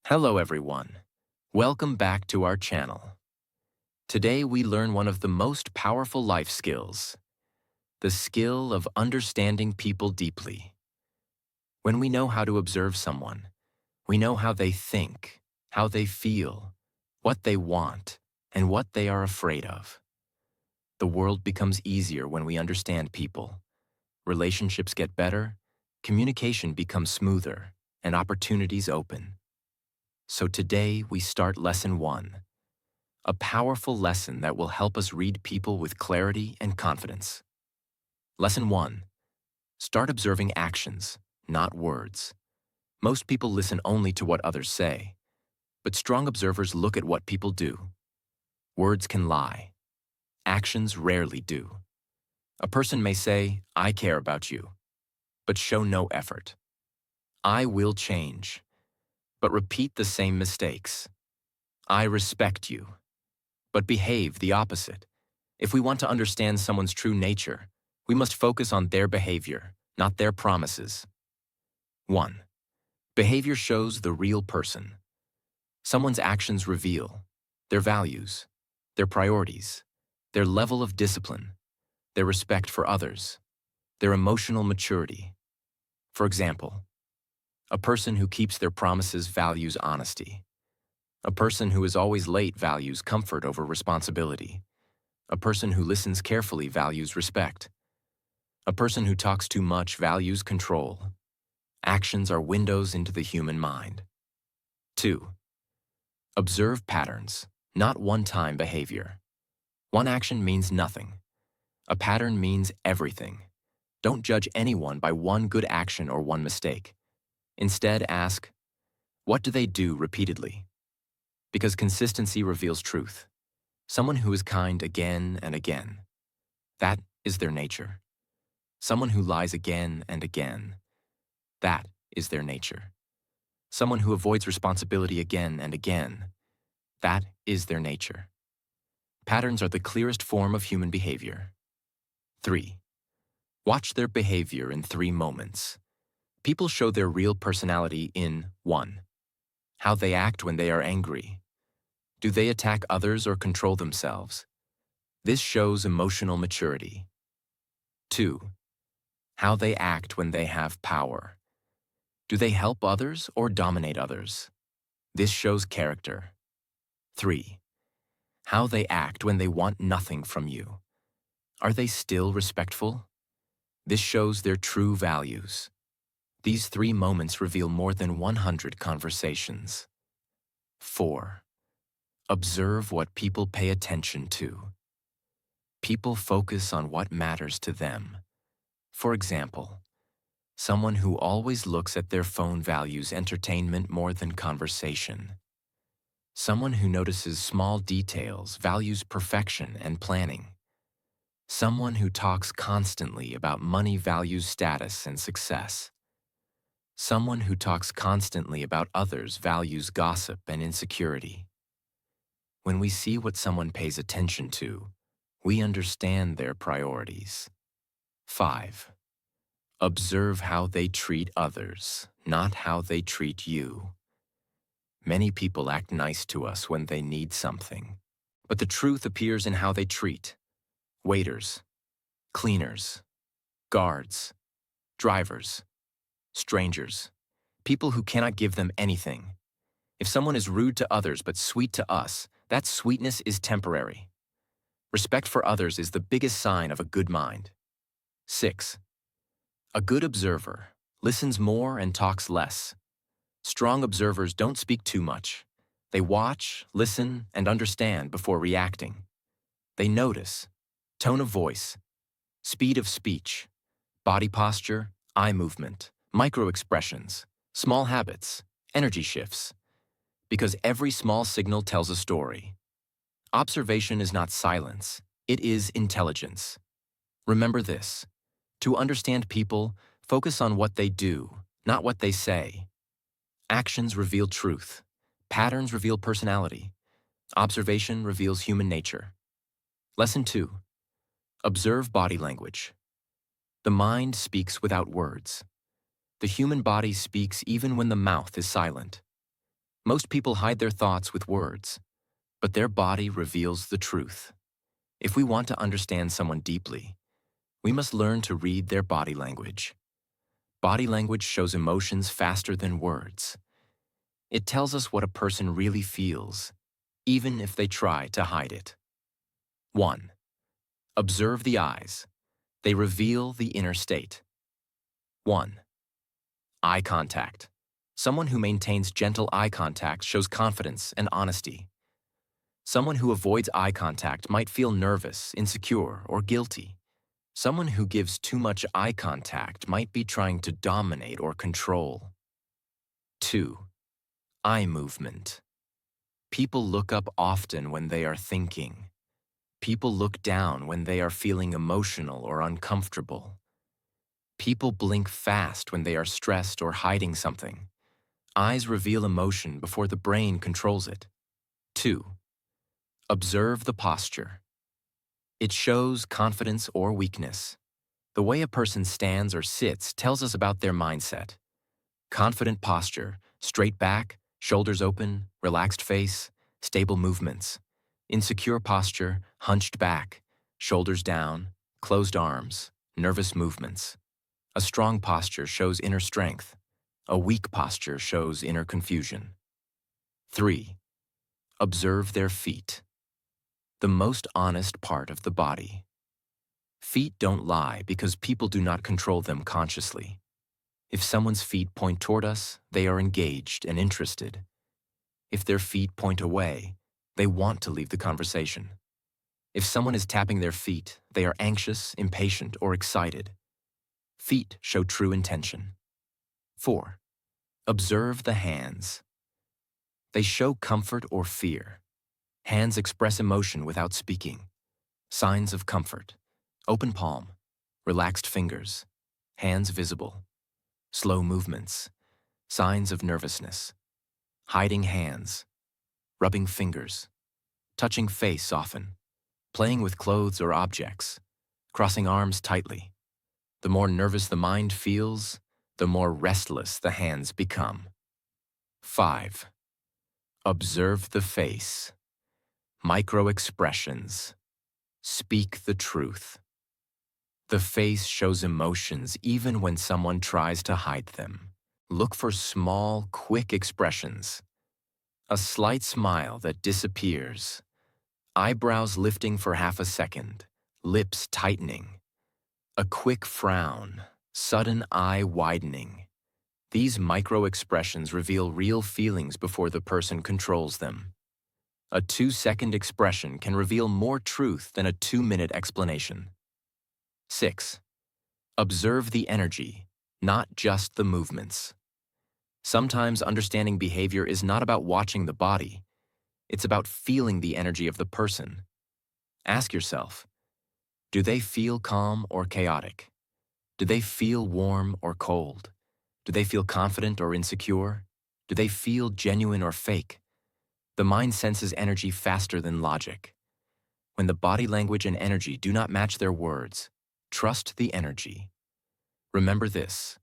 Hello everyone. Welcome back to our channel. Today we learn one of the most powerful life skills, the skill of understanding people deeply. When we know how to observe someone, we know how they think, how they feel, what they want, and what they are afraid of. The world becomes easier when we understand people. Relationships get better, communication becomes smoother, and opportunities open. So today we start Lesson 1, a powerful lesson that will help us read people with clarity and confidence. Lesson 1. Start observing actions, not words. Most people listen only to what others say, but strong observers look at what people do. Words can lie. Actions rarely do. A person may say, "I care about you," but show no effort. "I will change," but repeat the same mistakes. "I respect you," but behave the opposite. If we want to understand someone's true nature, we must focus on their behavior, not their promises. 1. Behavior shows the real person. Someone's actions reveal their values, their priorities, their level of discipline, their respect for others, their emotional maturity. For example, a person who keeps their promises values honesty. A person who is always late values comfort over responsibility. A person who listens carefully values respect. A person who talks too much values control. Actions are windows into the human mind. 2. Observe patterns, not one-time behavior. One action means nothing. A pattern means everything. Don't judge anyone by one good action or one mistake. Instead, ask, what do they do repeatedly? Because consistency reveals truth. Someone who is kind again and again, that is their nature. Someone who lies again and again, that is their nature. Someone who avoids responsibility again and again, that is their nature. Patterns are the clearest form of human behavior. 3. Watch their behavior in 3 moments. People show their real personality in 1. How they act when they are angry. Do they attack others or control themselves? This shows emotional maturity. 2. How they act when they have power. Do they help others or dominate others? This shows character. 3. How they act when they want nothing from you. Are they still respectful? This shows their true values. These 3 moments reveal more than 100 conversations. 4. Observe what people pay attention to. People focus on what matters to them. For example, someone who always looks at their phone values entertainment more than conversation. Someone who notices small details values perfection and planning. Someone who talks constantly about money values status and success. Someone who talks constantly about others values gossip and insecurity. When we see what someone pays attention to, we understand their priorities. 5. Observe how they treat others, not how they treat you. Many people act nice to us when they need something, but the truth appears in how they treat waiters, cleaners, guards, drivers, strangers, people who cannot give them anything. If someone is rude to others but sweet to us, that sweetness is temporary. Respect for others is the biggest sign of a good mind. 6. A good observer listens more and talks less. Strong observers don't speak too much. They watch, listen, and understand before reacting. They notice tone of voice, speed of speech, body posture, eye movement, micro-expressions, small habits, energy shifts. Because every small signal tells a story. Observation is not silence, it is intelligence. Remember this: to understand people, focus on what they do, not what they say. Actions reveal truth. Patterns reveal personality. Observation reveals human nature. Lesson 2. Observe body language. The mind speaks without words. The human body speaks even when the mouth is silent. Most people hide their thoughts with words, but their body reveals the truth. If we want to understand someone deeply, we must learn to read their body language. Body language shows emotions faster than words. It tells us what a person really feels, even if they try to hide it. 1. Observe the eyes. They reveal the inner state. 1. Eye contact. Someone who maintains gentle eye contact shows confidence and honesty. Someone who avoids eye contact might feel nervous, insecure, or guilty. Someone who gives too much eye contact might be trying to dominate or control. 2. Eye movement. People look up often when they are thinking. People look down when they are feeling emotional or uncomfortable. People blink fast when they are stressed or hiding something. Eyes reveal emotion before the brain controls it. 2. Observe the posture. It shows confidence or weakness. The way a person stands or sits tells us about their mindset. Confident posture, straight back, shoulders open, relaxed face, stable movements. Insecure posture, hunched back, shoulders down, closed arms, nervous movements. A strong posture shows inner strength. A weak posture shows inner confusion. 3. Observe their feet. The most honest part of the body. Feet don't lie because people do not control them consciously. If someone's feet point toward us, they are engaged and interested. If their feet point away, they want to leave the conversation. If someone is tapping their feet, they are anxious, impatient, or excited. Feet show true intention. 4. Observe the hands. They show comfort or fear. Hands express emotion without speaking. Signs of comfort. Open palm, relaxed fingers, hands visible. Slow movements. Signs of nervousness. Hiding hands. Rubbing fingers. Touching face often. Playing with clothes or objects. Crossing arms tightly. The more nervous the mind feels, the more restless the hands become. 5. Observe the face. Micro-expressions. Speak the truth. The face shows emotions even when someone tries to hide them. Look for small, quick expressions. A slight smile that disappears. Eyebrows lifting for half a second. Lips tightening. A quick frown. Sudden eye widening. These micro-expressions reveal real feelings before the person controls them. A 2-second expression can reveal more truth than a 2-minute explanation. 6. Observe the energy, not just the movements. Sometimes understanding behavior is not about watching the body. It's about feeling the energy of the person. Ask yourself, do they feel calm or chaotic? Do they feel warm or cold? Do they feel confident or insecure? Do they feel genuine or fake? The mind senses energy faster than logic. When the body language and energy do not match their words, trust the energy. Remember this,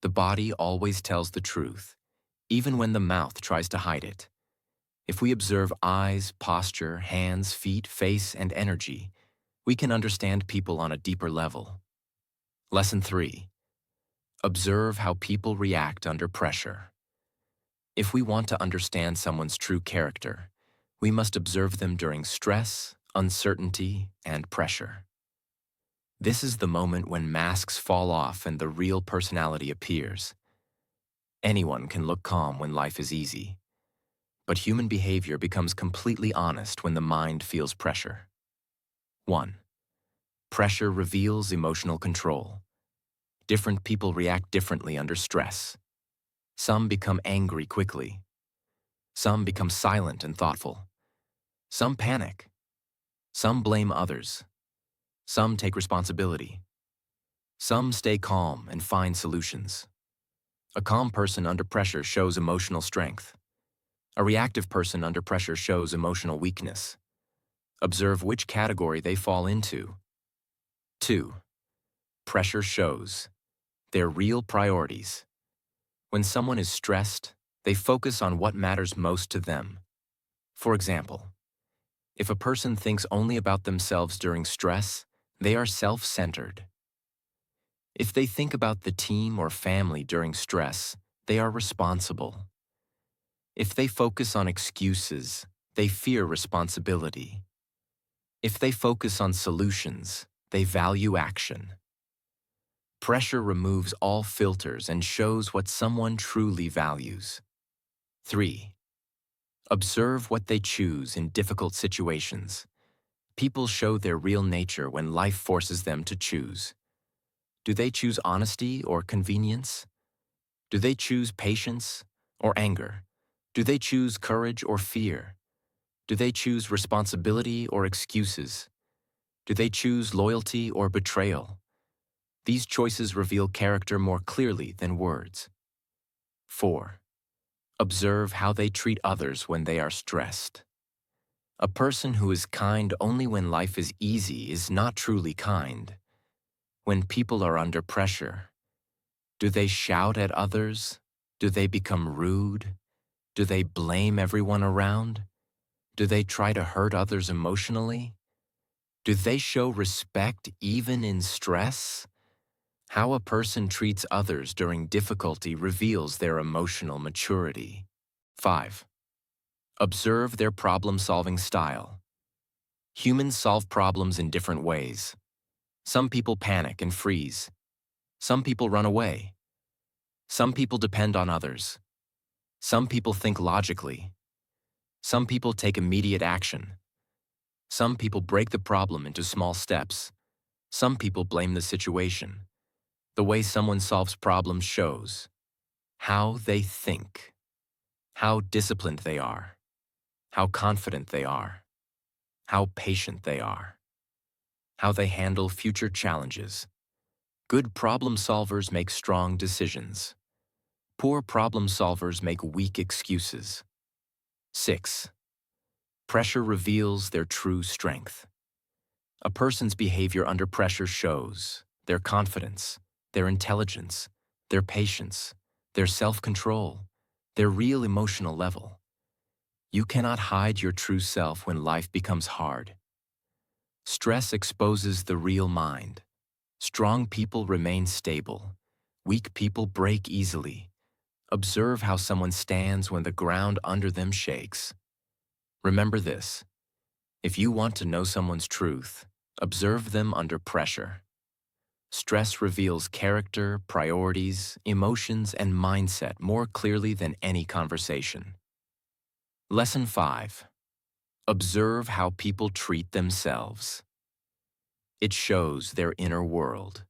the body always tells the truth, even when the mouth tries to hide it. If we observe eyes, posture, hands, feet, face, and energy, we can understand people on a deeper level. Lesson 3. Observe how people react under pressure. If we want to understand someone's true character, we must observe them during stress, uncertainty, and pressure. This is the moment when masks fall off and the real personality appears. Anyone can look calm when life is easy, but human behavior becomes completely honest when the mind feels pressure. 1. Pressure reveals emotional control. Different people react differently under stress. Some become angry quickly. Some become silent and thoughtful. Some panic. Some blame others. Some take responsibility. Some stay calm and find solutions. A calm person under pressure shows emotional strength. A reactive person under pressure shows emotional weakness. Observe which category they fall into. 2. Pressure shows. Their real priorities. When someone is stressed, They focus on what matters most to them. For example, if a person thinks only about themselves during stress, they are self-centered. If they think about the team or family during stress, they are responsible. If they focus on excuses, they fear responsibility. If they focus on solutions, they value action. Pressure removes all filters and shows what someone truly values. 3. Observe what they choose in difficult situations. People show their real nature when life forces them to choose. Do they choose honesty or convenience? Do they choose patience or anger? Do they choose courage or fear? Do they choose responsibility or excuses? Do they choose loyalty or betrayal? These choices reveal character more clearly than words. 4. Observe how they treat others when they are stressed. A person who is kind only when life is easy is not truly kind. When people are under pressure, do they shout at others? Do they become rude? Do they blame everyone around? Do they try to hurt others emotionally? Do they show respect even in stress? How a person treats others during difficulty reveals their emotional maturity. 5. Observe their problem-solving style. Humans solve problems in different ways. Some people panic and freeze. Some people run away. Some people depend on others. Some people think logically. Some people take immediate action. Some people break the problem into small steps. Some people blame the situation. The way someone solves problems shows how they think, how disciplined they are, how confident they are, how patient they are, how they handle future challenges. Good problem solvers make strong decisions. Poor problem solvers make weak excuses. 6. Pressure reveals their true strength. A person's behavior under pressure shows their confidence, their intelligence, their patience, their self-control, their real emotional level. You cannot hide your true self when life becomes hard. Stress exposes the real mind. Strong people remain stable. Weak people break easily. Observe how someone stands when the ground under them shakes. Remember this: if you want to know someone's truth, observe them under pressure. Stress reveals character, priorities, emotions, and mindset more clearly than any conversation. Lesson 5. Observe how people treat themselves. It shows their inner world.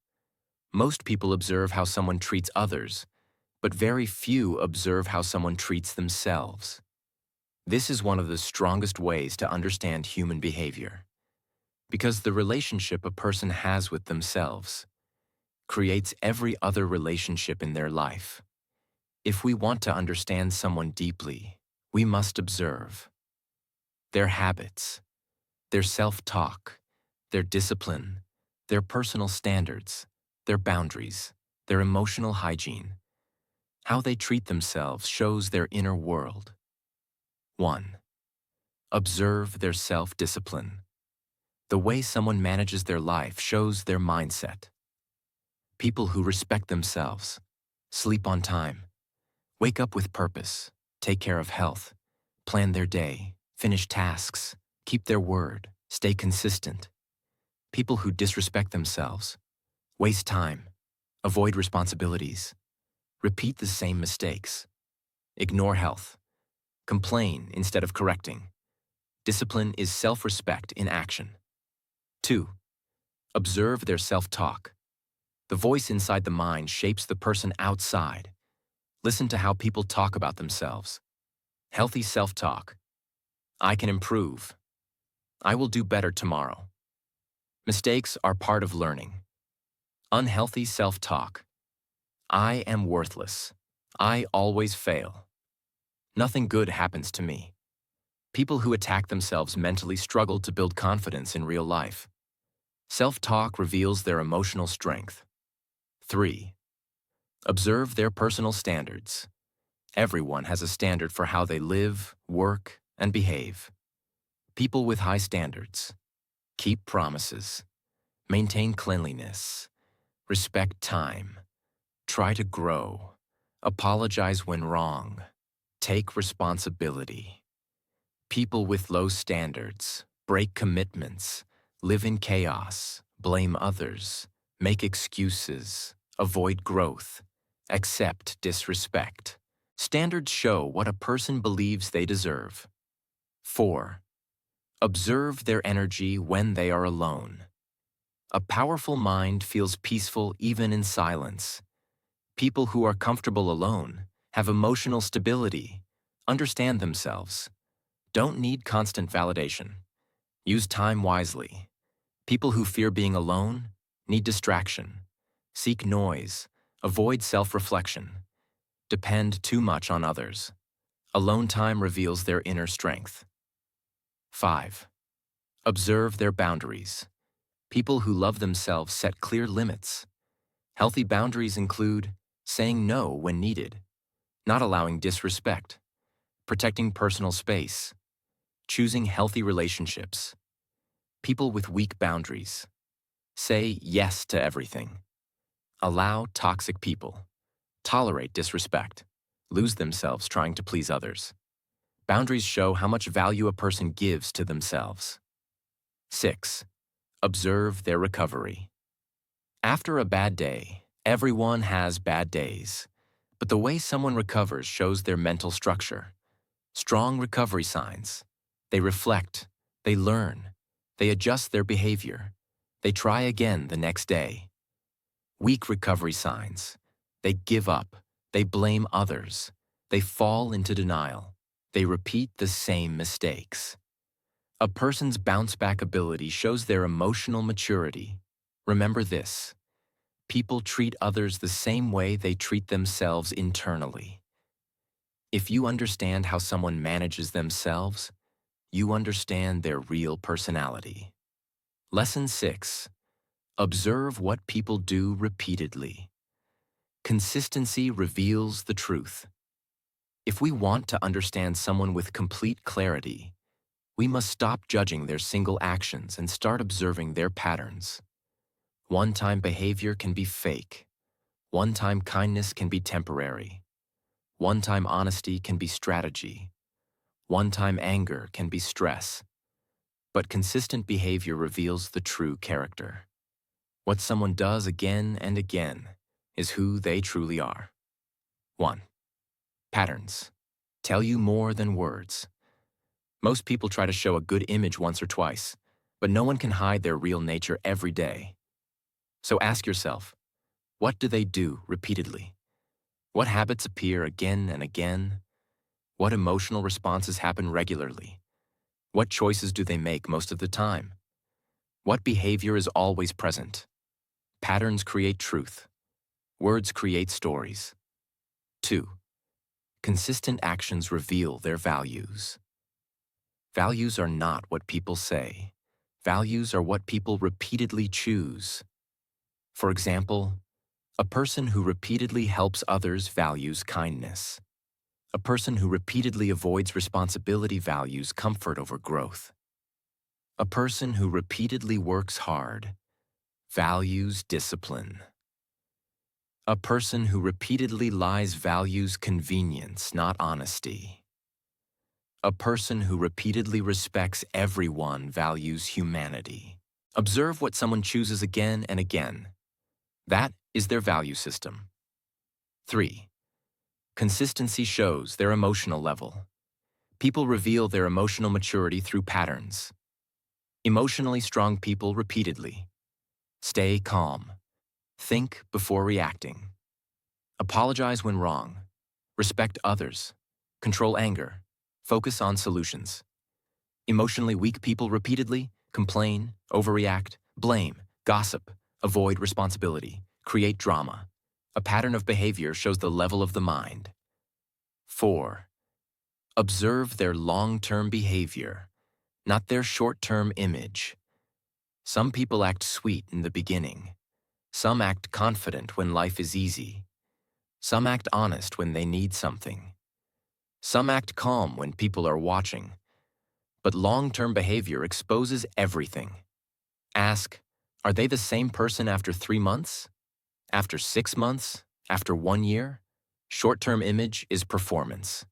Most people observe how someone treats others, but very few observe how someone treats themselves. This is one of the strongest ways to understand human behavior, because the relationship a person has with themselves creates every other relationship in their life. If we want to understand someone deeply, we must observe their habits, their self-talk, their discipline, their personal standards, their boundaries, their emotional hygiene. How they treat themselves shows their inner world. 1. Observe their self-discipline. The way someone manages their life shows their mindset. People who respect themselves, sleep on time, wake up with purpose, take care of health, plan their day, finish tasks, keep their word, stay consistent. People who disrespect themselves, waste time, avoid responsibilities, repeat the same mistakes, ignore health, complain instead of correcting. Discipline is self-respect in action. 2. Observe their self-talk. The voice inside the mind shapes the person outside. Listen to how people talk about themselves. Healthy self-talk. I can improve. I will do better tomorrow. Mistakes are part of learning. Unhealthy self-talk. I am worthless. I always fail. Nothing good happens to me. People who attack themselves mentally struggle to build confidence in real life. Self-talk reveals their emotional strength. 3. Observe their personal standards. Everyone has a standard for how they live, work, and behave. People with high standards keep promises, maintain cleanliness, respect time, try to grow, apologize when wrong, take responsibility. People with low standards break commitments, live in chaos, blame others, make excuses, avoid growth, accept disrespect. Standards show what a person believes they deserve. 4. Observe their energy when they are alone. A powerful mind feels peaceful even in silence. People who are comfortable alone have emotional stability, understand themselves, don't need constant validation. Use time wisely. People who fear being alone need distraction. Seek noise. Avoid self-reflection. Depend too much on others. Alone time reveals their inner strength. 5. Observe their boundaries. People who love themselves set clear limits. Healthy boundaries include saying no when needed, not allowing disrespect, protecting personal space, choosing healthy relationships. People with weak boundaries say yes to everything, allow toxic people, tolerate disrespect, lose themselves trying to please others. Boundaries show how much value a person gives to themselves. 6. Observe their recovery. After a bad day, everyone has bad days, but the way someone recovers shows their mental structure. Strong recovery signs. They reflect, they learn, they adjust their behavior, they try again the next day. Weak recovery signs. They give up, they blame others, they fall into denial, they repeat the same mistakes. A person's bounce-back ability shows their emotional maturity. Remember this: people treat others the same way they treat themselves internally. If you understand how someone manages themselves, you understand their real personality. Lesson 6. Observe what people do repeatedly. Consistency reveals the truth. If we want to understand someone with complete clarity, we must stop judging their single actions and start observing their patterns. One-time behavior can be fake. One-time kindness can be temporary. One-time honesty can be strategy. One-time anger can be stress. But consistent behavior reveals the true character. What someone does again and again is who they truly are. 1. Patterns tell you more than words. Most people try to show a good image once or twice, but no one can hide their real nature every day. So ask yourself, what do they do repeatedly? What habits appear again and again? What emotional responses happen regularly? What choices do they make most of the time? What behavior is always present? Patterns create truth. Words create stories. 2. Consistent actions reveal their values. Values are not what people say. Values are what people repeatedly choose. For example, a person who repeatedly helps others values kindness. A person who repeatedly avoids responsibility values comfort over growth. A person who repeatedly works hard values discipline. A person who repeatedly lies values convenience, not honesty. A person who repeatedly respects everyone values humanity. Observe what someone chooses again and again. That is their value system. 3. Consistency shows their emotional level. People reveal their emotional maturity through patterns. Emotionally strong people repeatedly stay calm, think before reacting, apologize when wrong, respect others, control anger, focus on solutions. Emotionally weak people repeatedly complain, overreact, blame, gossip, avoid responsibility, create drama. A pattern of behavior shows the level of the mind. 4. Observe their long-term behavior, not their short-term image. Some people act sweet in the beginning. Some act confident when life is easy. Some act honest when they need something. Some act calm when people are watching, but long-term behavior exposes everything. Ask, are they the same person after 3 months? After 6 months? After 1 year? Short-term image is performance.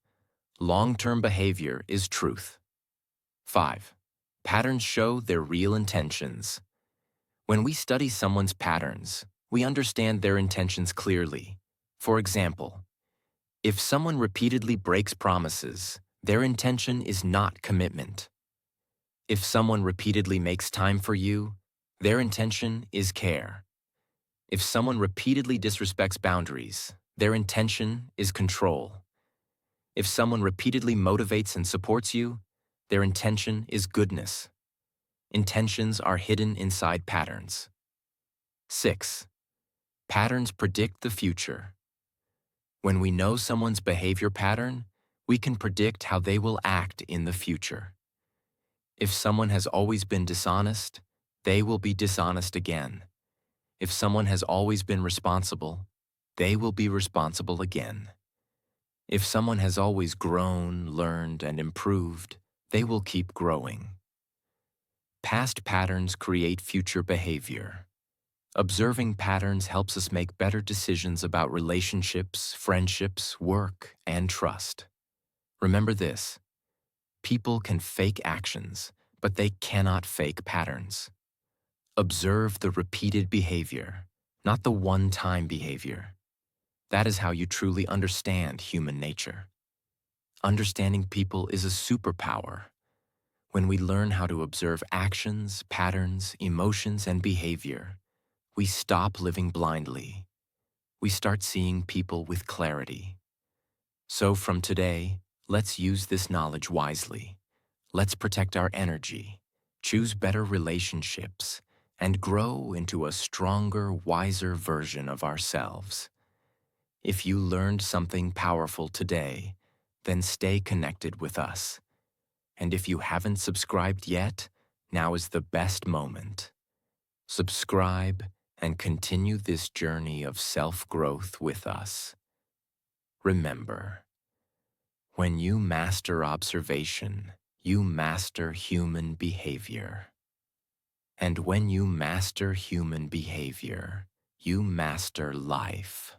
Long-term behavior is truth. 5. Patterns show their real intentions. When we study someone's patterns, we understand their intentions clearly. For example, if someone repeatedly breaks promises, their intention is not commitment. If someone repeatedly makes time for you, their intention is care. If someone repeatedly disrespects boundaries, their intention is control. If someone repeatedly motivates and supports you, their intention is goodness. Intentions are hidden inside patterns. 6. Patterns predict the future. When we know someone's behavior pattern, we can predict how they will act in the future. If someone has always been dishonest, they will be dishonest again. If someone has always been responsible, they will be responsible again. If someone has always grown, learned, and improved, they will keep growing. Past patterns create future behavior. Observing patterns helps us make better decisions about relationships, friendships, work, and trust. Remember this: people can fake actions, but they cannot fake patterns. Observe the repeated behavior, not the one-time behavior. That is how you truly understand human nature. Understanding people is a superpower. When we learn how to observe actions, patterns, emotions, and behavior, we stop living blindly. We start seeing people with clarity. So from today, let's use this knowledge wisely. Let's protect our energy, choose better relationships, and grow into a stronger, wiser version of ourselves. If you learned something powerful today, then stay connected with us. And if you haven't subscribed yet, now is the best moment. Subscribe and continue this journey of self-growth with us. Remember, when you master observation, you master human behavior. And when you master human behavior, you master life.